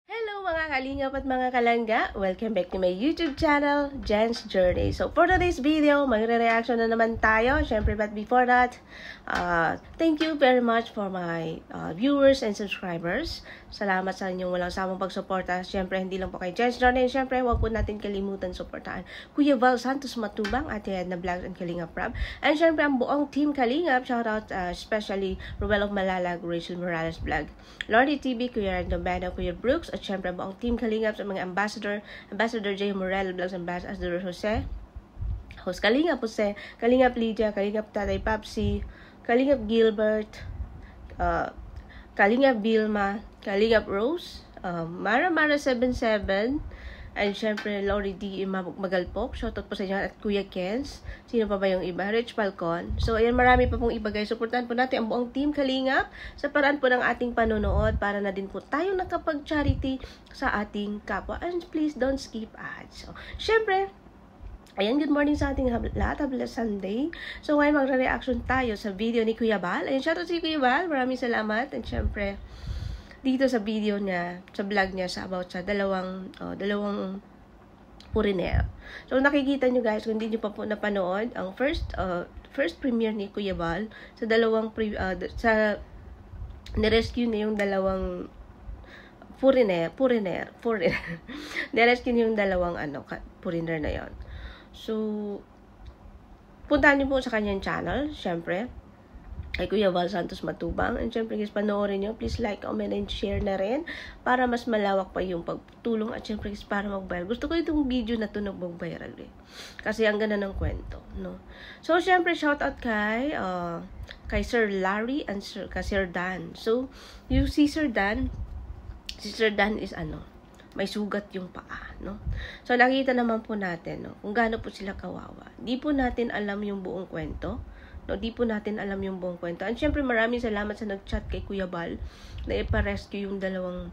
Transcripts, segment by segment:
Hello mga kalingap at mga kalangga! Welcome back to my YouTube channel, Jen's Journey. So for today's video, magre-reaction na naman tayo. Siyempre, but before that, thank you very much for my viewers and subscribers. Salamat sa inyong walang samang pagsuporta. Siyempre, hindi lang po kay Jen's Journey. Siyempre, huwag po natin kalimutan suportahan Kuya Val Santos Matubang, Ate Edna Vlogs and Kalingap Rab. And siyempre, ang buong team Kalingap, shoutout especially Ruel of Malalag, Rachel Morales Vlog, Lordy TV, Kuya Random, Kuya Brooks, at syempre buong team Kalingap sa mga Ambassador J. Morel Vlogs, Ambassador Jose, host Kalingap Jose, Kalingap Lydia, Kalingap Tatay Papsi, Kalingap Gilbert, Kalingap Vilma, Kalingap Rose, Mara 77, and syempre Lori D. Magalpok, shoutout po sa inyo, at Kuya Kens. Sino pa ba yung iba? Rich Falcon. So ayan, marami pa pong iba guys. Suportahan po natin ang buong team Kalingap sa paraan po ng ating panonood para na din po tayong nakapag-charity sa ating kapwa. And please don't skip ads. So syempre, ayan, good morning sa ating lahat. Habla Sunday. So ngayon magre-reaction tayo sa video ni Kuya Val. Ayan, shoutout si Kuya Val. Maraming salamat. And syempre, dito sa video niya, sa vlog niya, about sa dalawang foreigner. So nakikita nyo guys, kung hindi nyo pa po napanood, ang first premiere ni Kuya Val, sa nirescue niya yung dalawang foreigner. Nirescue niya yung dalawang foreigner na yon. So, puntahan nyo po sa kanyang channel, syempre, kay Kuya Val Santos Matubang. And syempre guys, panoorin nyo. Please like, comment, and share na rin para mas malawak pa yung pagtulong. At syempre guys, para mag-viral. Gusto ko itong video na ito na mag-viral eh. Kasi ang ganda ng kwento, no? So syempre, shoutout kay Sir Larry and kay Sir Dan. So, yung si Sir Dan is may sugat yung paa, no? So nakita naman po natin, no, kung gaano po sila kawawa. Di po natin alam yung buong kwento. No, di po natin alam yung buong kwento. And syempre maraming salamat sa nag-chat kay Kuya Val na ipa-rescue yung dalawang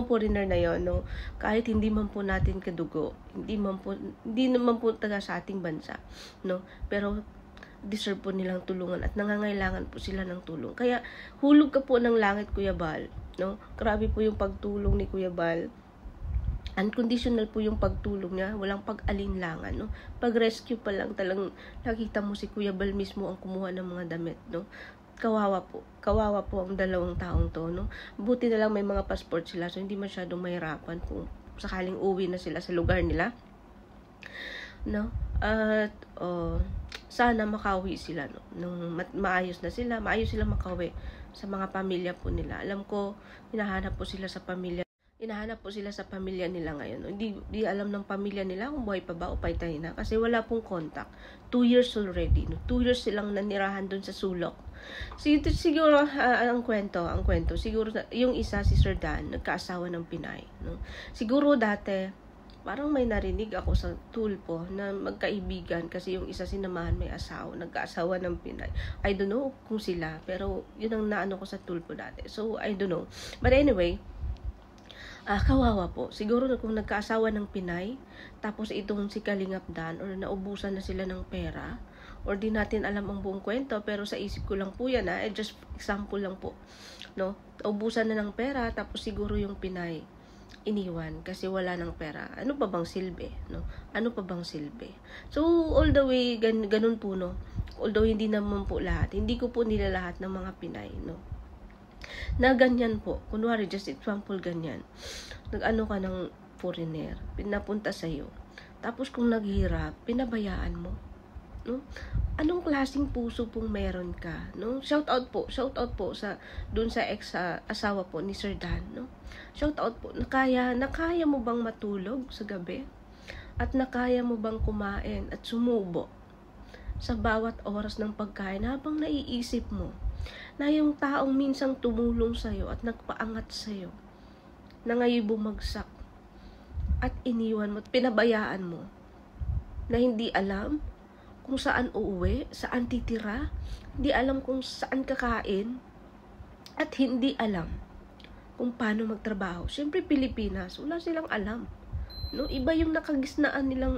foreigner na yon, no? Kahit hindi man po natin kadugo, hindi naman po taga sa ating bansa, no? Pero deserve po nilang tulungan at nangangailangan po sila ng tulong. Kaya hulog ka po ng langit, Kuya Val, no? Grabe po yung pagtulong ni Kuya Val. Unconditional po yung pagtulong niya, walang pag-alinlangan, no? Pag-rescue pa lang talang nakita mo si Kuya Val mismo ang kumuha ng mga damit, no? Kawawa po ang dalawang taong to, no? Buti na lang may mga passport sila, so hindi masyadong mahirapan kung sakaling uwi na sila sa lugar nila, no? At sana makauwi sila, no? Nung maayos sila makauwi sa mga pamilya po nila. Alam ko, hinahanap po sila sa pamilya nila ngayon. Hindi alam ng pamilya nila kung buhay pa ba o patay na kasi wala pong contact. 2 years already, no? 2 years silang nanirahan doon sa sulok. So siguro ang kwento siguro yung isa, si Sir Dan, nagkaasawa ng Pinay, no? Siguro dati parang may narinig ako sa tulpo na magkaibigan kasi yung isa sinamahan may asawa, nagkaasawa ng Pinay. I don't know kung sila, pero yun ang naano ko sa tulpo dati. So I don't know. But anyway, kawawa po. Siguro kung nagkaasawa ng Pinay, tapos itong si Kalingap Dan, or naubusan na sila ng pera, or di natin alam ang buong kwento, pero sa isip ko lang po yan, just example lang po, no? Naubusan na ng pera, tapos siguro yung Pinay iniwan kasi wala ng pera. Ano pa bang silbi, no? Ano pa bang silbi? So all the way ganun po, no? Although hindi naman po lahat, hindi ko po nila lahat ng mga Pinay, no, na ganyan po. Kunwari, just example, ganyan. Nag-ano ka ng foreigner, pinapunta sa'yo. Tapos kung naghirap, pinabayaan mo, no? Anong klaseng puso pong meron ka, no? Shout out po sa dun sa ex-asawa po ni Sir Dan, no? Shout out po. Nakaya mo bang matulog sa gabi? At nakaya mo bang kumain at sumubo sa bawat oras ng pagkain habang naiisip mo na yung taong minsang tumulong sa'yo at nagpaangat sa'yo na ngayon bumagsak at iniwan mo at pinabayaan mo na hindi alam kung saan uuwi, saan titira, hindi alam kung saan kakain, at hindi alam kung paano magtrabaho. Siyempre Pilipinas, wala silang alam, no? Iba yung nakagisnaan nilang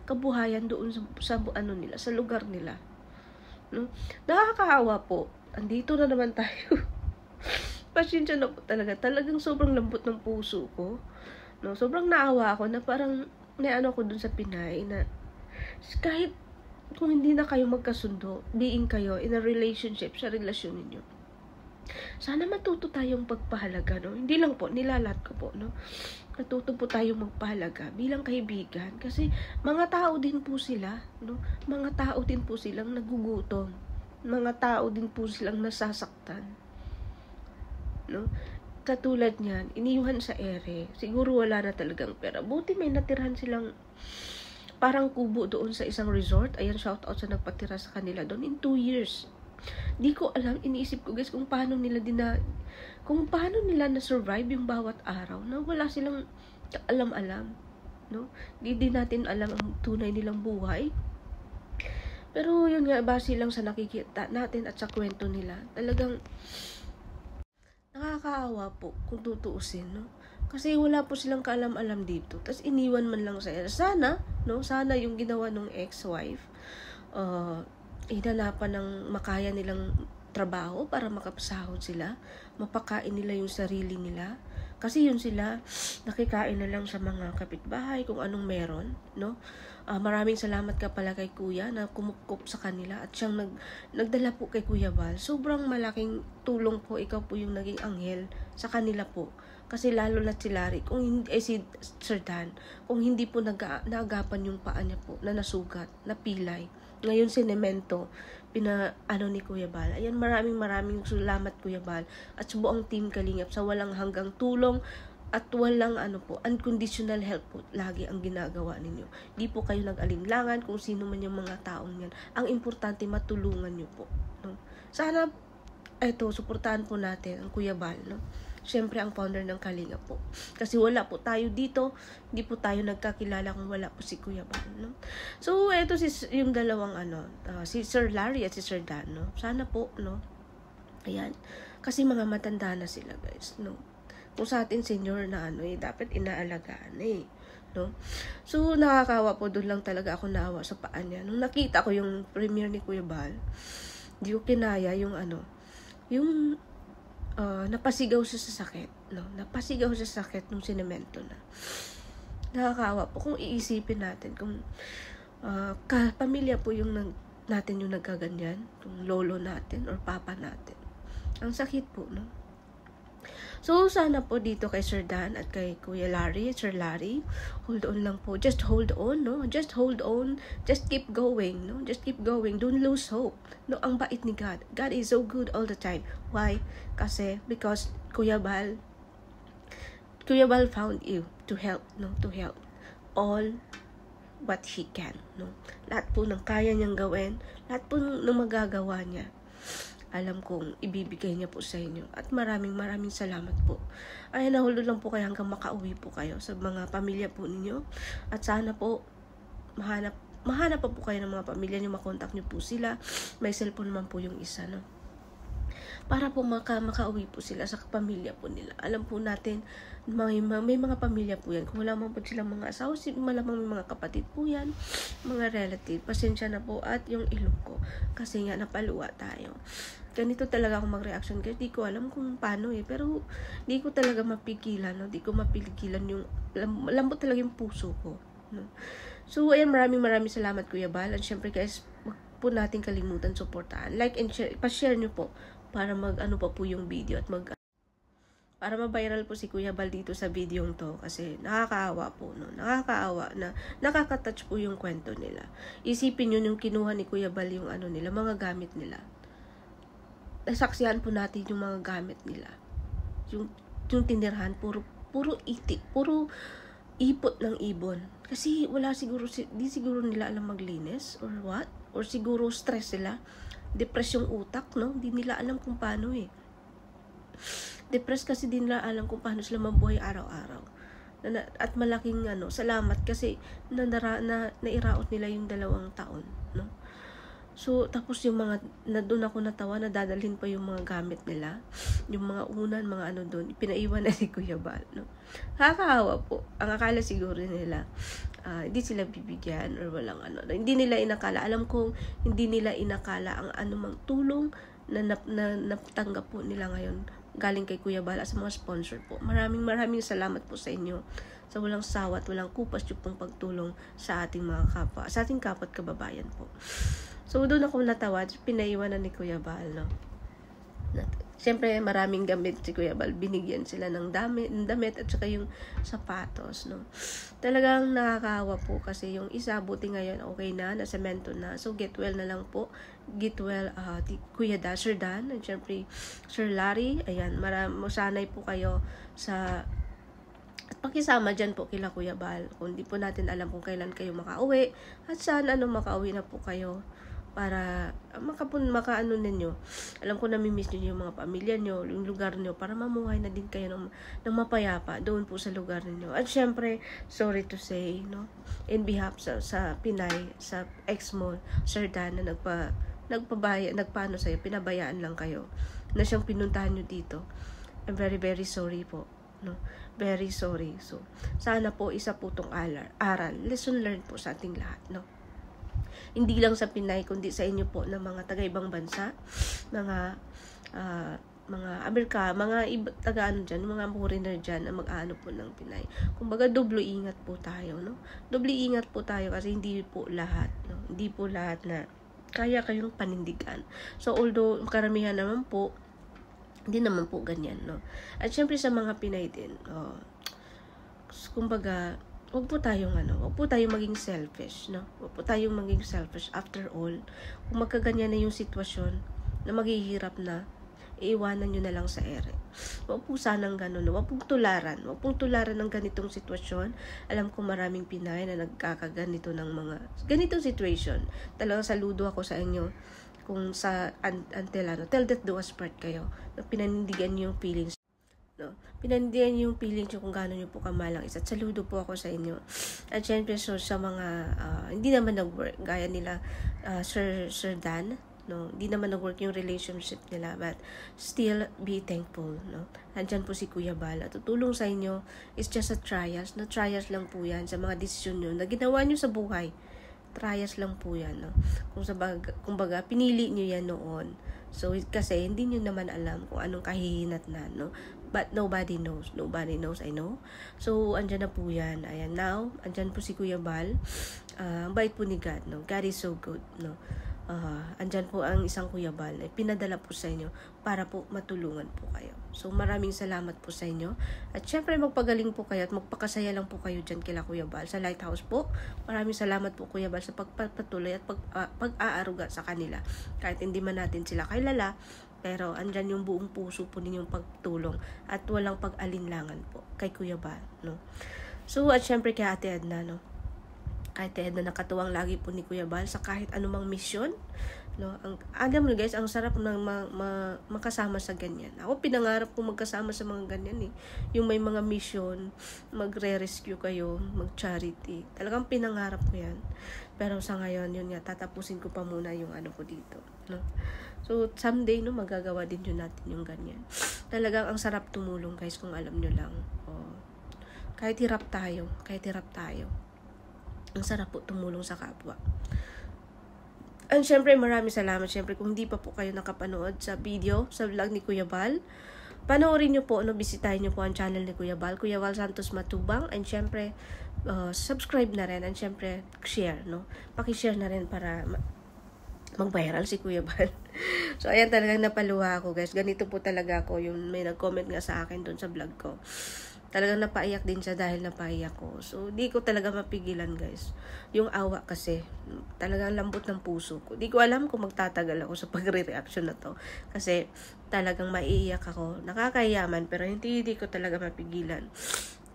kabuhayan doon sa nila, sa lugar nila, no? Nakakaawa po. Andito na naman tayo pasensya na po talaga. Talagang sobrang lambot ng puso ko. No, sobrang naawa ako na parang may ano ko dun sa Pinay na kahit kung hindi na kayo magkasundo, being kayo in a relationship, sa relasyon ninyo, sana matuto tayong pagpahalaga, no? Hindi lang po, nilalat ko po, no? Matuto po tayong magpahalaga bilang kaibigan. Kasi mga tao din po sila, no? Mga tao din po silang nagugutom. Mga tao din po silang nasasaktan. No? Katulad niyan, iniwan sa ere. Siguro wala na talagang pera. Buti may natirahan silang parang kubo doon sa isang resort. Ayan, shout out sa nagpatira sa kanila doon in 2 years. Di ko alam, iniisip ko guys kung paano nila na-survive yung bawat araw na wala silang alam-alam, no? Di natin alam ang tunay nilang buhay. Pero yun nga, base lang sa nakikita natin at sa kwento nila, talagang nakakaawa po kung tutuusin, no? Kasi wala po silang kaalam-alam dito. Tapos iniwan man lang sa sana, no? Sana yung ginawa ng ex-wife, hinanapan ng makaya nilang trabaho para makapasahod sila, mapakain nila yung sarili nila. Kasi yun sila, nakikain na lang sa mga kapitbahay kung anong meron, no? Maraming salamat ka pala kay Kuya na kumukup sa kanila at siyang nagdala po kay Kuya Bal. Sobrang malaking tulong po, ikaw po yung naging anghel sa kanila po. Kasi lalo na si Larry, kung hindi, si Sir Dan, kung hindi po naagapan yung paa niya po, na nasugat, na pilay. Ngayon sinemento, ni Kuya Bal. Ayan, maraming salamat Kuya Bal at sa buong team Kalingap sa walang hanggang tulong at walang unconditional help po lagi ang ginagawa ninyo. Di po kayo nag-alinlangan kung sino man yung mga taong yan. Ang importante, matulungan nyo po, no? Sana, suportahan po natin ang Kuya Bal, no? Siyempre, ang founder ng Kalinga po. Kasi wala po tayo dito, hindi po tayo nagkakilala kung wala po si Kuya Bal, no? So, ito yung dalawang si Sir Larry at si Sir Dan, no? Sana po, no? Ayan. Kasi mga matanda na sila, guys, no? Kung sa atin senior na dapat inaalagaan, no? So, nakakawa po, doon lang talaga ako naawa sa paa niya. Nung nakita ko yung premiere ni Kuya Bal, di ko kinaya yung napasigaw siya sa sakit, no? Napasigaw siya sa sakit nung sinemento na. Nakakaawa po kung iisipin natin kung pamilya po yung natin yung nagkaganyan, yung lolo natin or papa natin. Ang sakit po, no? So, sana po dito kay Sir Dan at kay Kuya Larry, Sir Larry, hold on lang po. Just hold on, no? Just hold on. Just keep going, no? Just keep going. Don't lose hope. No, ang bait ni God. God is so good all the time. Why? Because Kuya Bal found you to help, no? To help all what he can, no? Lahat po ng kaya niyang gawin, lahat po ng magagawa niya, alam kong ibibigay niya po sa inyo. At maraming salamat po. Ay, nahulog lang po kayo hanggang makauwi po kayo sa mga pamilya po ninyo. At sana po, mahanap pa po kayo ng mga pamilya niyo, makontak niyo po sila. May cellphone naman po yung isa, no? Para po makauwi po sila sa pamilya po nila. Alam po natin, may mga pamilya po yan. Kung wala man po silang mga asawa, malamang may mga kapatid po yan, mga relative. Pasensya na po at yung ilong ko. Kasi nga, napaluwa tayo. Ganito talaga ako mag-reaction kasi di ko alam kung paano pero di ko talaga mapigilan, no? Di ko mapigilan yung lambot talaga yung puso ko, no? So ayan, maraming salamat Kuya Bal. And syempre guys, wag po natin kalimutan suportahan, like and share, pa-share nyo po para pa po yung video at para ma-viral po si Kuya Bal dito sa video to, kasi nakakaawa po, no? Nakakaawa na nakaka-touch po yung kwento nila. Isipin nyo yung kinuha ni Kuya Bal yung nila, mga gamit nila. Nasaksihan po natin yung mga gamit nila. Yung tinirhan, puro itik, puro ipot ng ibon. Kasi di siguro nila alam maglinis or what? Or siguro stress sila. Depress yung utak, no? Di nila alam kung paano Depressed kasi di nila alam kung paano sila mabuhay araw-araw. At malaking salamat kasi nairaot nila yung 2 taon, no? So, tapos yung doon ako natawa, dadalhin pa yung mga gamit nila. Yung mga unan, mga doon, pinaiwan na ni Kuya Bal, no? Nakakaawa po. Ang akala siguro nila, hindi sila bibigyan or walang Hindi nila inakala. Alam kong hindi nila inakala ang anumang tulong na natanggap po nila ngayon galing kay Kuya Bal sa mga sponsor po. Maraming salamat po sa inyo sa walang sawa at walang kupas yung pong pagtulong sa ating mga kapwa, sa ating kapwa at kababayan po. So, doon ako natawa, pinaiwanan ni Kuya Bal, no? Siyempre, maraming gamit si Kuya Bal. Binigyan sila ng damit at saka yung sapatos, no? Talagang nakakahawa po kasi yung isa, buti ngayon, okay na, nasemento na. So, get well na lang po. Get well, Kuya Sir Dan, at siyempre, Sir Larry. Ayan, sanay po kayo sa at pakisama dyan po kila Kuya Bal. Kung di po natin alam kung kailan kayo makauwi at saan makauwi na po kayo para makaano ninyo. Alam ko namimiss niyo yung mga pamilya niyo, yung lugar niyo para mamuhay na din kayo ng mapayapa doon po sa lugar niyo. At syempre, sorry to say, no, in behalf sa Pinay, sa ex mo, Sir Dan, na nagpaano sa'yo, pinabayaan lang kayo na siyang pinuntahan niyo dito. I'm very sorry po, no? Very sorry. So, sana po isa po tong aral, lesson learned po sa ating lahat, no? Hindi lang sa Pinay, kundi sa inyo po na mga taga-ibang bansa, mga Amerika, mga taga-ano dyan, mga foreigner dyan na mag-ano po ng Pinay. Kumbaga, doble ingat po tayo, no? Doble ingat po tayo kasi hindi po lahat, no? Hindi po lahat na kaya kayong panindigan. So, although karamihan naman po, hindi naman po ganyan, no? At syempre sa mga Pinay din, kumbaga, wag po tayong maging selfish, no? Wag po tayong maging selfish. After all, kung magkaganyan na yung sitwasyon na maghihirap na, iiwanan nyo na lang sa ere. Wag po sanang ganun, no? Wag pong tularan ng ganitong sitwasyon. Alam ko maraming Pinay na nagkakaganito ng mga ganitong situation. Talagang saludo ako sa inyo kung sa till death do us part kayo, na pinanindigan nyo yung feelings, no? Pinandiyan yung feeling nyo kung gaano nyo po kamalang isa. Saludo po ako sa inyo. At syempre, so, sa mga hindi naman nag-work, gaya nila Sir Dan, no? Hindi naman nag-work yung relationship nila, but still be thankful, no? Nandyan po si Kuya Bal. Tutulong sa inyo is just a trials, no? Trials lang po yan sa mga desisyon nyo na ginawa nyo sa buhay. Trials lang po yan, no? Kumbaga, pinili nyo yan noon. So, kasi hindi nyo naman alam kung anong kahihinatnan, no? But nobody knows, I know. So, andyan na po yan. Ayan, now, andyan po si Kuya Bal. Ang bait po ni God, no? God is so good, no? Andyan po ang isang Kuya Bal. Pinadala po sa inyo para po matulungan po kayo. So, maraming salamat po sa inyo. At syempre, magpagaling po kayo at magpakasaya lang po kayo dyan kila Kuya Bal sa Lighthouse po. Maraming salamat po Kuya Bal sa pagpatuloy at pag-aaruga sa kanila. Kahit hindi man natin sila kilala, pero andyan yung buong puso po ninyong pagtulong at walang pag-alinlangan po kay Kuya Bal, no? So, at syempre kay Ate Edna, no? Kahit Edna, nakatuwang lagi po ni Kuya Bal sa kahit anumang misyon, no? Alam mo guys, ang sarap ng makasama sa ganyan. Ako pinangarap ko magkasama sa mga ganyan, eh. Yung may mga mission, magre-rescue kayo, mag-charity. Talagang pinangarap ko yan. Pero sa ngayon, yun nga, tatapusin ko pa muna yung ano ko dito, no? So, someday, no, magagawa din yun natin yung ganyan. Talagang ang sarap tumulong, guys, kung alam nyo lang. Kahit hirap tayo. Ang sarap po tumulong sa kapwa. And syempre, maraming salamat. Syempre, kung hindi pa po kayo nakapanood sa video, sa vlog ni Kuya Bal, panoorin nyo po, no, bisitahin nyo po ang channel ni Kuya Bal, Kuya Bal Santos Matubang. And syempre, subscribe na rin. And syempre, share, no? Paki-share na rin para mag-viral si Kuya Bal. So, ayan, talagang napaluha ako, guys. Ganito po talaga ako. Yung may nag-comment nga sa akin doon sa vlog ko. Talagang napaiyak din siya dahil napaiyak ko. So, di ko talaga mapigilan, guys. Yung awa kasi, talagang lambot ng puso ko. Di ko alam kung magtatagal ako sa pagre-reaction na to. Kasi, talagang maiiyak ako. Nakakayaman, pero hindi ko talaga mapigilan.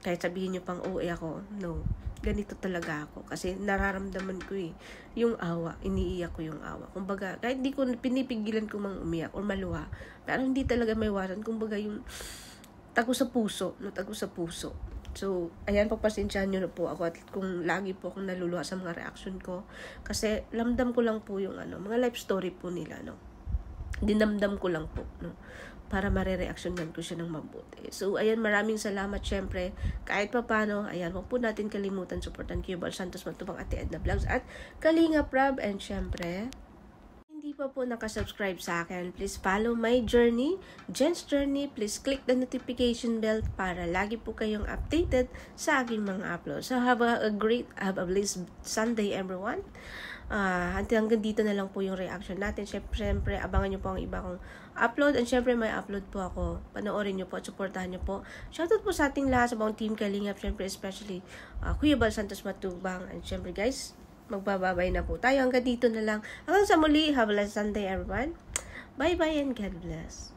Kahit sabihin nyo pang OA ako, no. Ganito talaga ako. Kasi nararamdaman ko yung awa. Iniiyak ko yung awa. Kumbaga, kahit di ko pinipigilan ko mang umiyak or maluha. Pero hindi talaga may iwasan. Kumbaga yung tago sa puso. No, tago sa puso. So, ayan, pagpasensyahan nyo na po ako. At kung lagi po akong naluluha sa mga reaction ko. Kasi lamdam ko lang po yung mga life story po nila, no. Dinamdam ko lang po, no, para mare-reactionan ko siya ng mabuti. So, ayan, maraming salamat, syempre. Kahit pa paano, ayan, huwag po natin kalimutan, supportan Kuya Bal Santos Matubang, Ate Edna Vlogs, at Kalinga Prab, and syempre, hindi pa po nakasubscribe sa akin, please follow my journey, Jen's Journey. Please click the notification bell para lagi po kayong updated sa aking mga uploads. So have a blessed Sunday everyone. Hanggang dito na lang po yung reaction natin. Siyempre, abangan nyo po ang iba kong upload. And siyempre, may upload po ako. Panoorin nyo po at supportahan nyo po. Shoutout po sa ating lahat, sa buong team Kalingap. Siyempre, especially Kuya Bal Santos Matubang. And siyempre guys, magbababay na po tayo. Hanggang dito na lang. Hanggang sa muli, have a blessed Sunday everyone. Bye-bye and God bless.